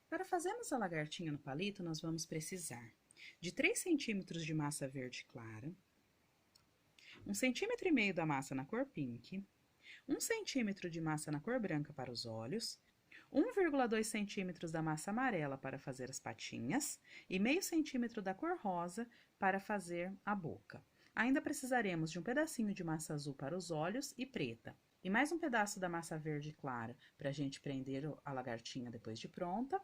Para fazermos a lagartinha no palito, nós vamos precisar de 3 centímetros de massa verde clara, 1,5 cm da massa na cor pink, 1 centímetro de massa na cor branca para os olhos, 1,2 centímetros da massa amarela para fazer as patinhas e meio centímetro da cor rosa para fazer a boca. Ainda precisaremos de um pedacinho de massa azul para os olhos e preta, e mais um pedaço da massa verde clara para a gente prender a lagartinha depois de pronta,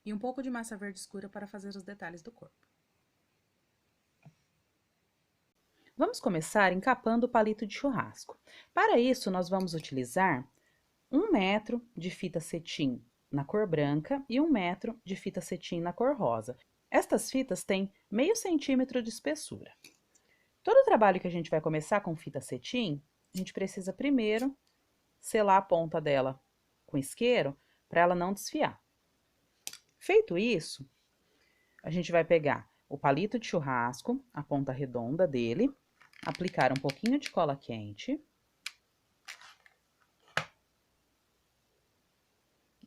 e um pouco de massa verde escura para fazer os detalhes do corpo. Vamos começar encapando o palito de churrasco. Para isso, nós vamos utilizar 1 metro de fita cetim na cor branca e 1 metro de fita cetim na cor rosa. Estas fitas têm meio centímetro de espessura. Todo o trabalho que a gente vai começar com fita cetim, a gente precisa primeiro selar a ponta dela com isqueiro para ela não desfiar. Feito isso, a gente vai pegar o palito de churrasco, a ponta redonda dele, aplicar um pouquinho de cola quente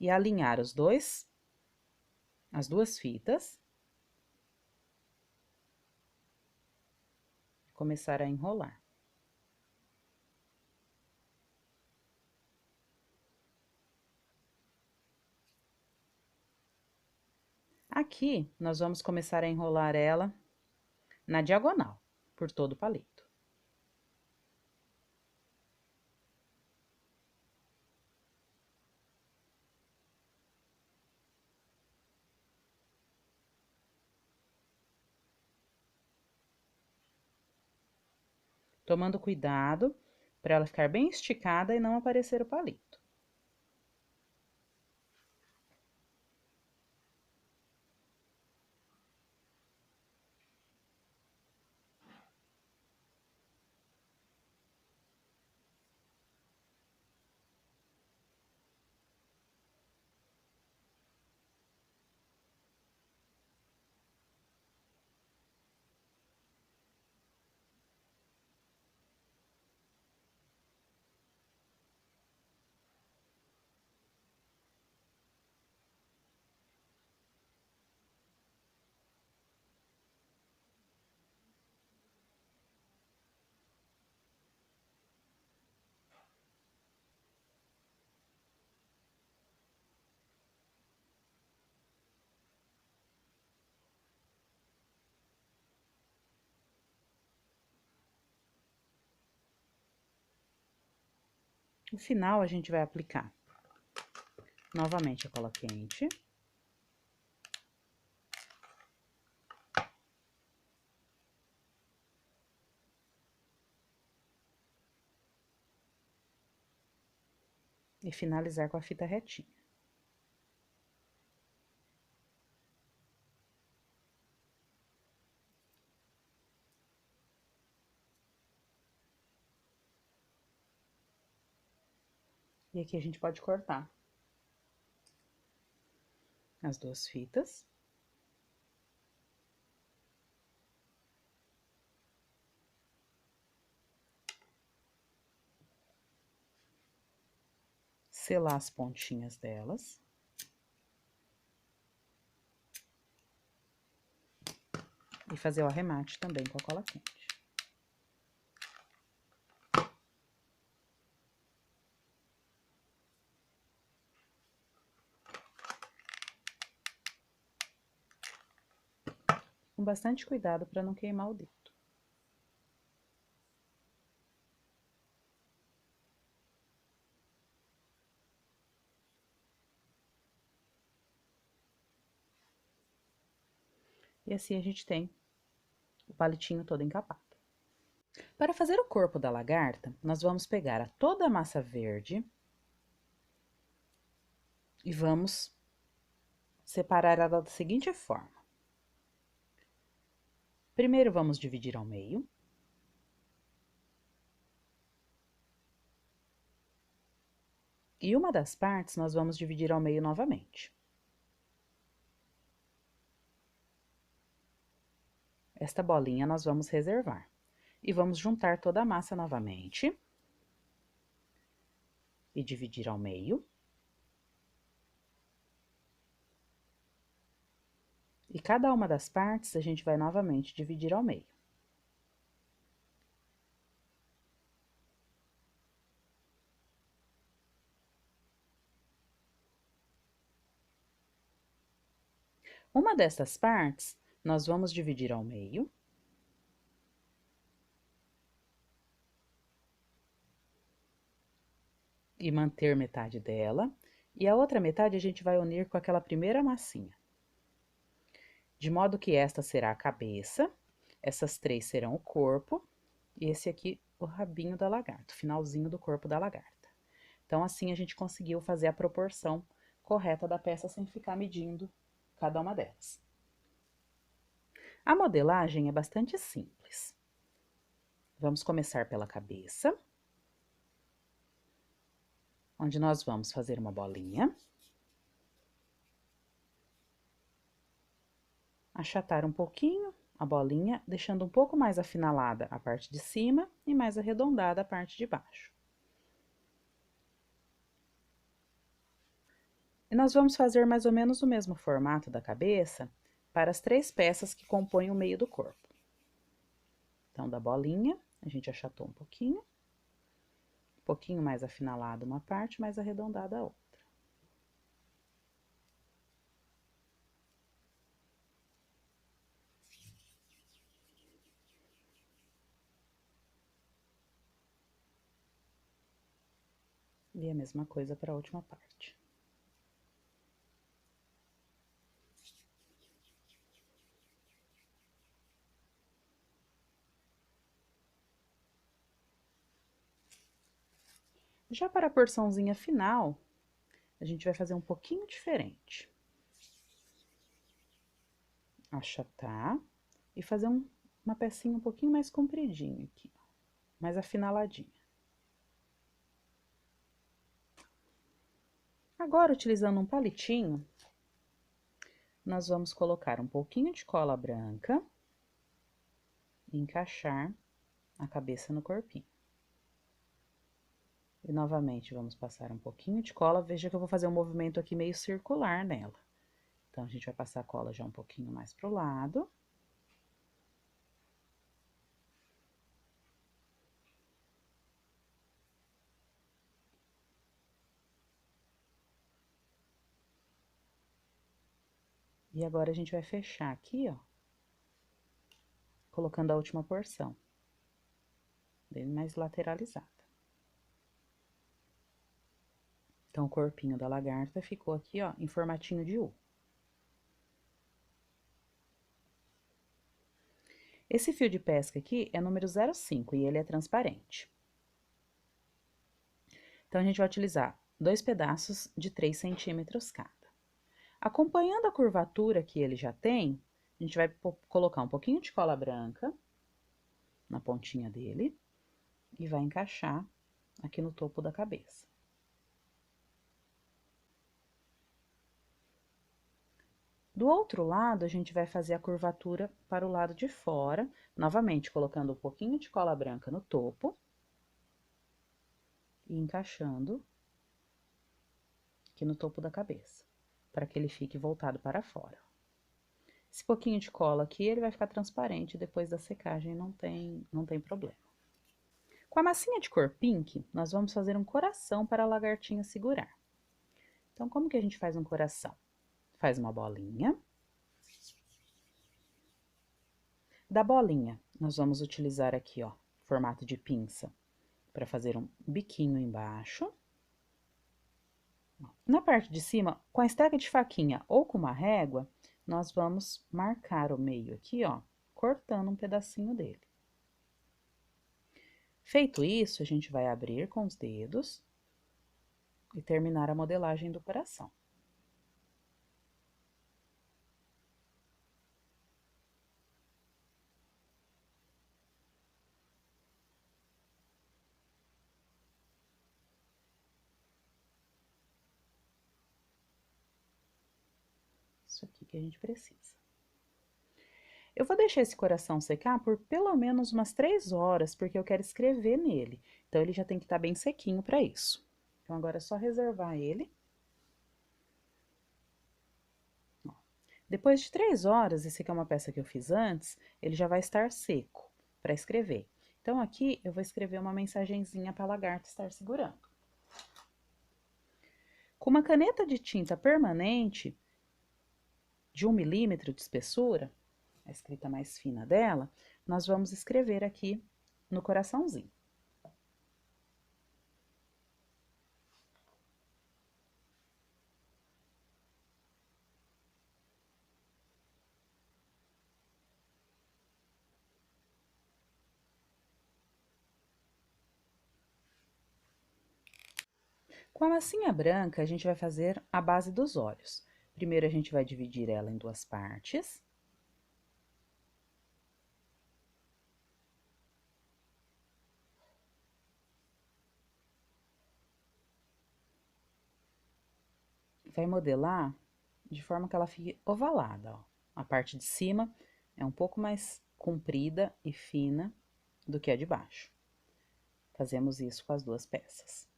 e alinhar as duas fitas. Começar a enrolar. Aqui, nós vamos começar a enrolar ela na diagonal, por todo o palito. Tomando cuidado para ela ficar bem esticada e não aparecer o palito. No final, a gente vai aplicar novamente a cola quente. E finalizar com a fita retinha. E aqui a gente pode cortar as duas fitas. Selar as pontinhas delas. E fazer o arremate também com a cola quente. Com bastante cuidado para não queimar o dedo. E assim a gente tem o palitinho todo encapado. Para fazer o corpo da lagarta, nós vamos pegar toda a massa verde e vamos separar ela da seguinte forma. Primeiro, vamos dividir ao meio. E uma das partes nós vamos dividir ao meio novamente. Esta bolinha nós vamos reservar. E vamos juntar toda a massa novamente. E dividir ao meio. E cada uma das partes a gente vai novamente dividir ao meio. Uma dessas partes, nós vamos dividir ao meio. E manter metade dela. E a outra metade a gente vai unir com aquela primeira massinha. De modo que esta será a cabeça, essas três serão o corpo, e esse aqui o rabinho da lagarta, o finalzinho do corpo da lagarta. Então, assim a gente conseguiu fazer a proporção correta da peça sem ficar medindo cada uma delas. A modelagem é bastante simples. Vamos começar pela cabeça, onde nós vamos fazer uma bolinha. Achatar um pouquinho a bolinha, deixando um pouco mais afinalada a parte de cima e mais arredondada a parte de baixo. E nós vamos fazer mais ou menos o mesmo formato da cabeça para as três peças que compõem o meio do corpo. Então, da bolinha, a gente achatou um pouquinho mais afinalada uma parte, mais arredondada a outra. E a mesma coisa para a última parte. Já para a porçãozinha final, a gente vai fazer um pouquinho diferente. Achatar e fazer uma pecinha um pouquinho mais compridinha aqui, mais afinaladinha. Agora, utilizando um palitinho, nós vamos colocar um pouquinho de cola branca e encaixar a cabeça no corpinho. E novamente vamos passar um pouquinho de cola, veja que eu vou fazer um movimento aqui meio circular nela. Então, a gente vai passar a cola já um pouquinho mais pro lado. E agora a gente vai fechar aqui, ó, colocando a última porção, bem mais lateralizada. Então, o corpinho da lagarta ficou aqui, ó, em formatinho de U. Esse fio de pesca aqui é número 05 e ele é transparente. Então, a gente vai utilizar 2 pedaços de 3 centímetros cada. Acompanhando a curvatura que ele já tem, a gente vai colocar um pouquinho de cola branca na pontinha dele e vai encaixar aqui no topo da cabeça. Do outro lado, a gente vai fazer a curvatura para o lado de fora, novamente colocando um pouquinho de cola branca no topo e encaixando aqui no topo da cabeça, para que ele fique voltado para fora. Esse pouquinho de cola aqui, ele vai ficar transparente, depois da secagem não tem problema. Com a massinha de cor pink, nós vamos fazer um coração para a lagartinha segurar. Então, como que a gente faz um coração? Faz uma bolinha. Da bolinha, nós vamos utilizar aqui, ó, formato de pinça, para fazer um biquinho embaixo. Na parte de cima, com a estega de faquinha ou com uma régua, nós vamos marcar o meio aqui, ó, cortando um pedacinho dele. Feito isso, a gente vai abrir com os dedos e terminar a modelagem do coração. Isso aqui que a gente precisa. Eu vou deixar esse coração secar por pelo menos umas 3 horas, porque eu quero escrever nele. Então, ele já tem que estar bem sequinho para isso. Então, agora é só reservar ele. Ó. Depois de 3 horas, esse aqui é uma peça que eu fiz antes, ele já vai estar seco para escrever. Então, aqui eu vou escrever uma mensagenzinha para a lagarta estar segurando. Com uma caneta de tinta permanente de 1 milímetro de espessura, a escrita mais fina dela, nós vamos escrever aqui no coraçãozinho. Com a massinha branca, a gente vai fazer a base dos olhos. Primeiro, a gente vai dividir ela em 2 partes. Vai modelar de forma que ela fique ovalada, ó. A parte de cima é um pouco mais comprida e fina do que a de baixo. Fazemos isso com as 2 peças.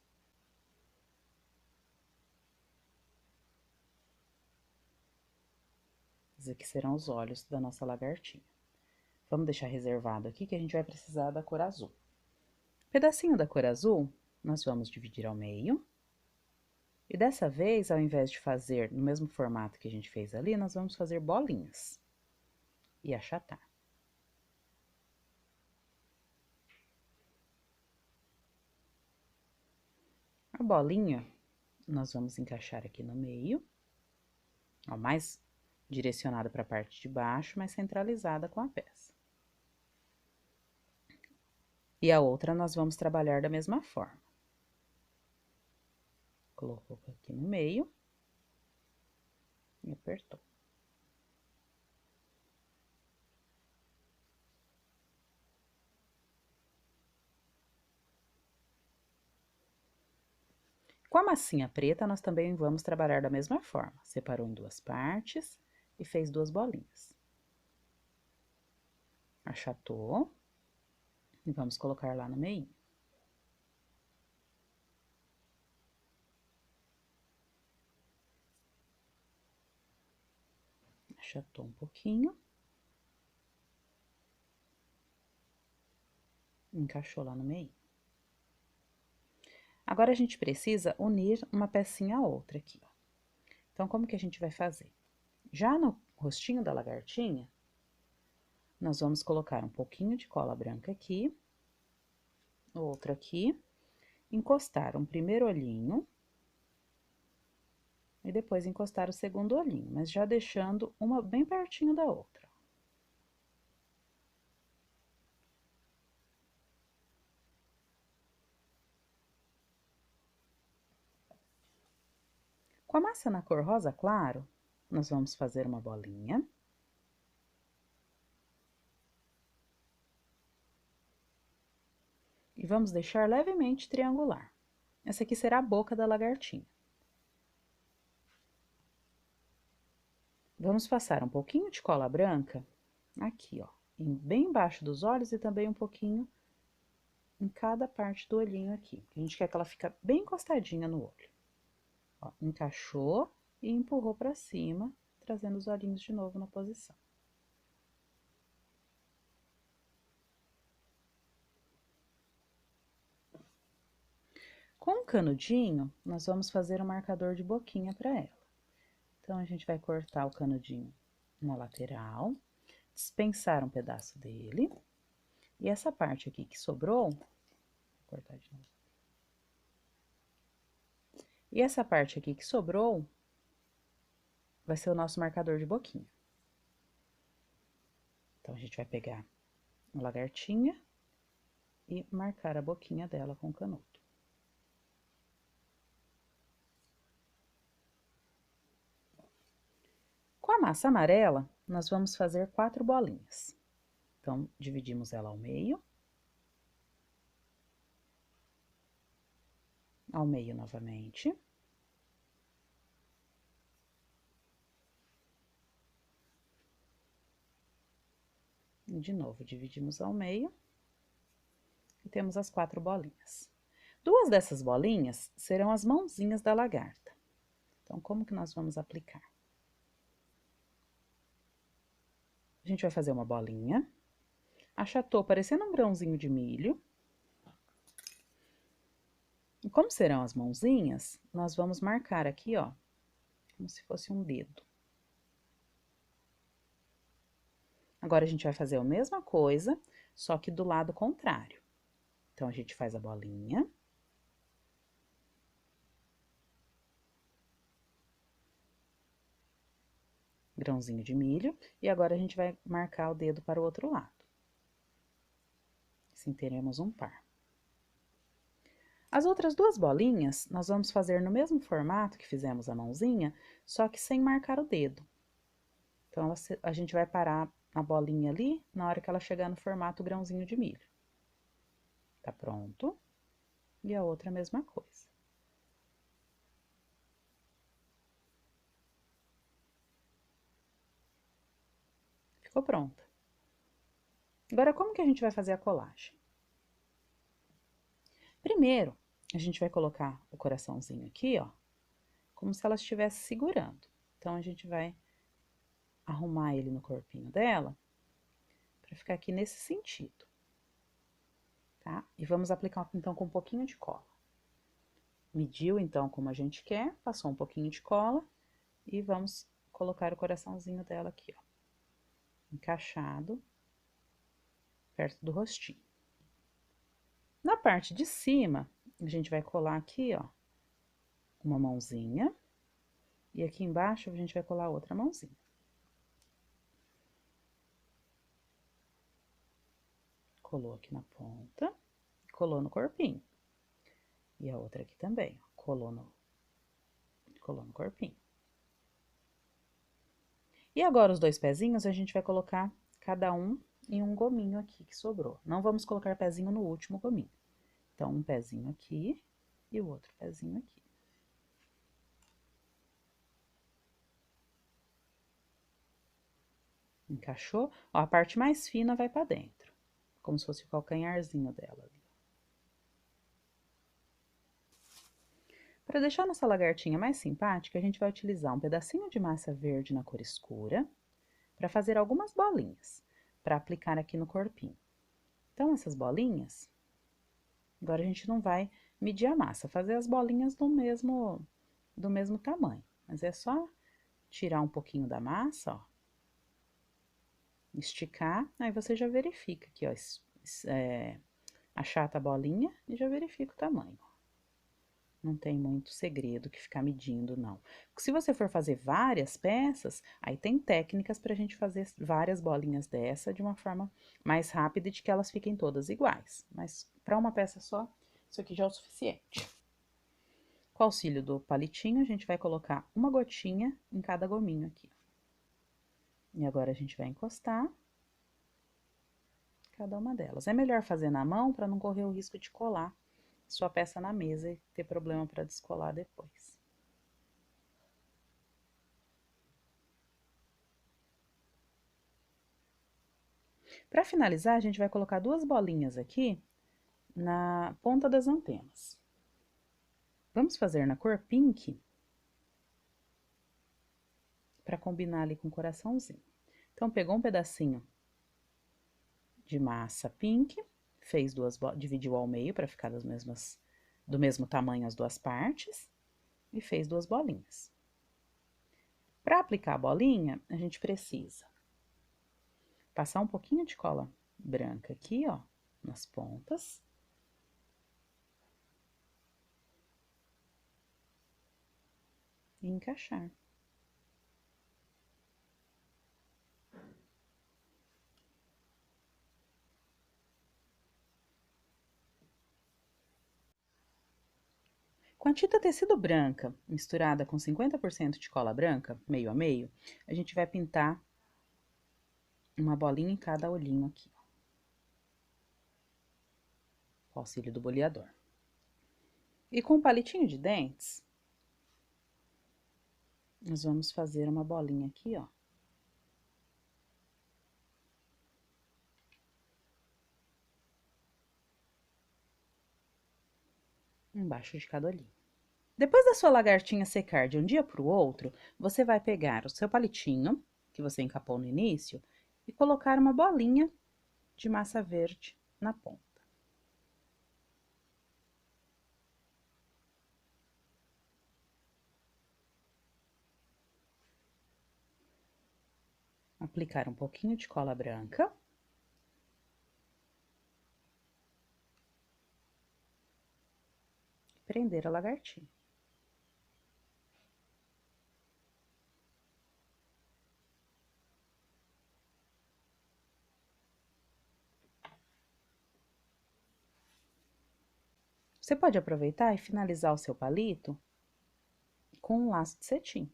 Esses aqui serão os olhos da nossa lagartinha. Vamos deixar reservado aqui que a gente vai precisar da cor azul. Pedacinho da cor azul, nós vamos dividir ao meio. E dessa vez, ao invés de fazer no mesmo formato que a gente fez ali, nós vamos fazer bolinhas e achatar. A bolinha, nós vamos encaixar aqui no meio, ó, mais direcionada para a parte de baixo, mas centralizada com a peça. E a outra nós vamos trabalhar da mesma forma. Colocou aqui no meio e apertou. Com a massinha preta, nós também vamos trabalhar da mesma forma. Separou em 2 partes e fez 2 bolinhas. Achatou e vamos colocar lá no meio. Achatou um pouquinho. Encaixou lá no meio. Agora, a gente precisa unir uma pecinha a outra aqui, ó. Então, como que a gente vai fazer? Já no rostinho da lagartinha, nós vamos colocar um pouquinho de cola branca aqui, outro aqui, encostar um primeiro olhinho e depois encostar o segundo olhinho, mas já deixando uma bem pertinho da outra. Com a massa na cor rosa claro, nós vamos fazer uma bolinha. E vamos deixar levemente triangular. Essa aqui será a boca da lagartinha. Vamos passar um pouquinho de cola branca aqui, ó, bem embaixo dos olhos e também um pouquinho em cada parte do olhinho aqui. A gente quer que ela fique bem encostadinha no olho. Ó, encaixou e empurrou para cima, trazendo os olhinhos de novo na posição. Com o canudinho, nós vamos fazer um marcador de boquinha para ela. Então, a gente vai cortar o canudinho na lateral, dispensar um pedaço dele. E essa parte aqui que sobrou, vou cortar de novo. E essa parte aqui que sobrou, vai ser o nosso marcador de boquinha. Então, a gente vai pegar a lagartinha e marcar a boquinha dela com o canudo. Com a massa amarela, nós vamos fazer 4 bolinhas. Então, dividimos ela ao meio novamente. E de novo, dividimos ao meio e temos as 4 bolinhas. 2 dessas bolinhas serão as mãozinhas da lagarta. Então, como que nós vamos aplicar? A gente vai fazer uma bolinha. Achatou parecendo um grãozinho de milho. E como serão as mãozinhas, nós vamos marcar aqui, ó, como se fosse um dedo. Agora, a gente vai fazer a mesma coisa, só que do lado contrário. Então, a gente faz a bolinha. Grãozinho de milho. E agora, a gente vai marcar o dedo para o outro lado. Assim, teremos um par. As outras duas bolinhas, nós vamos fazer no mesmo formato que fizemos a mãozinha, só que sem marcar o dedo. Então, a gente vai parar a bolinha ali na hora que ela chegar no formato grãozinho de milho. Tá pronto? E a outra a mesma coisa. Ficou pronta. Agora, como que a gente vai fazer a colagem? Primeiro, a gente vai colocar o coraçãozinho aqui, ó, como se ela estivesse segurando. Então, a gente vai arrumar ele no corpinho dela, pra ficar aqui nesse sentido, tá? E vamos aplicar, então, com um pouquinho de cola. Mediu, então, como a gente quer, passou um pouquinho de cola e vamos colocar o coraçãozinho dela aqui, ó, encaixado, perto do rostinho. Na parte de cima, a gente vai colar aqui, ó, uma mãozinha, e aqui embaixo a gente vai colar outra mãozinha. Colou aqui na ponta, colou no corpinho. E a outra aqui também, ó, colou no corpinho. E agora os dois pezinhos a gente vai colocar cada um em um gominho aqui que sobrou. Não vamos colocar pezinho no último gominho. Então, um pezinho aqui e o outro pezinho aqui. Encaixou? Ó, a parte mais fina vai pra dentro, como se fosse o calcanharzinho dela ali. Para deixar nossa lagartinha mais simpática, a gente vai utilizar um pedacinho de massa verde na cor escura para fazer algumas bolinhas, para aplicar aqui no corpinho. Então, essas bolinhas, agora a gente não vai medir a massa, fazer as bolinhas do mesmo tamanho. Mas é só tirar um pouquinho da massa, ó, esticar, aí você já verifica aqui, ó, achata a bolinha e já verifica o tamanho. Não tem muito segredo que ficar medindo, não. Se você for fazer várias peças, aí tem técnicas pra gente fazer várias bolinhas dessa de uma forma mais rápida e de que elas fiquem todas iguais. Mas para uma peça só, isso aqui já é o suficiente. Com o auxílio do palitinho, a gente vai colocar uma gotinha em cada gominho aqui. E agora a gente vai encostar cada uma delas. É melhor fazer na mão para não correr o risco de colar sua peça na mesa e ter problema para descolar depois. Para finalizar, a gente vai colocar duas bolinhas aqui na ponta das antenas. Vamos fazer na cor pink para combinar ali com o coraçãozinho. Então, pegou um pedacinho de massa pink, fez dividiu ao meio para ficar do mesmo tamanho as duas partes e fez duas bolinhas. Para aplicar a bolinha, a gente precisa passar um pouquinho de cola branca aqui, ó, nas pontas. E encaixar. Com a tinta tecido branca, misturada com 50% de cola branca, meio a meio, a gente vai pintar uma bolinha em cada olhinho aqui, ó, com o auxílio do boleador. E com o palitinho de dentes, nós vamos fazer uma bolinha aqui, ó. Embaixo de cada olhinho. Depois da sua lagartinha secar de um dia para o outro, você vai pegar o seu palitinho, que você encapou no início, e colocar uma bolinha de massa verde na ponta. Aplicar um pouquinho de cola branca. Prender a lagartinha. Você pode aproveitar e finalizar o seu palito com um laço de cetim.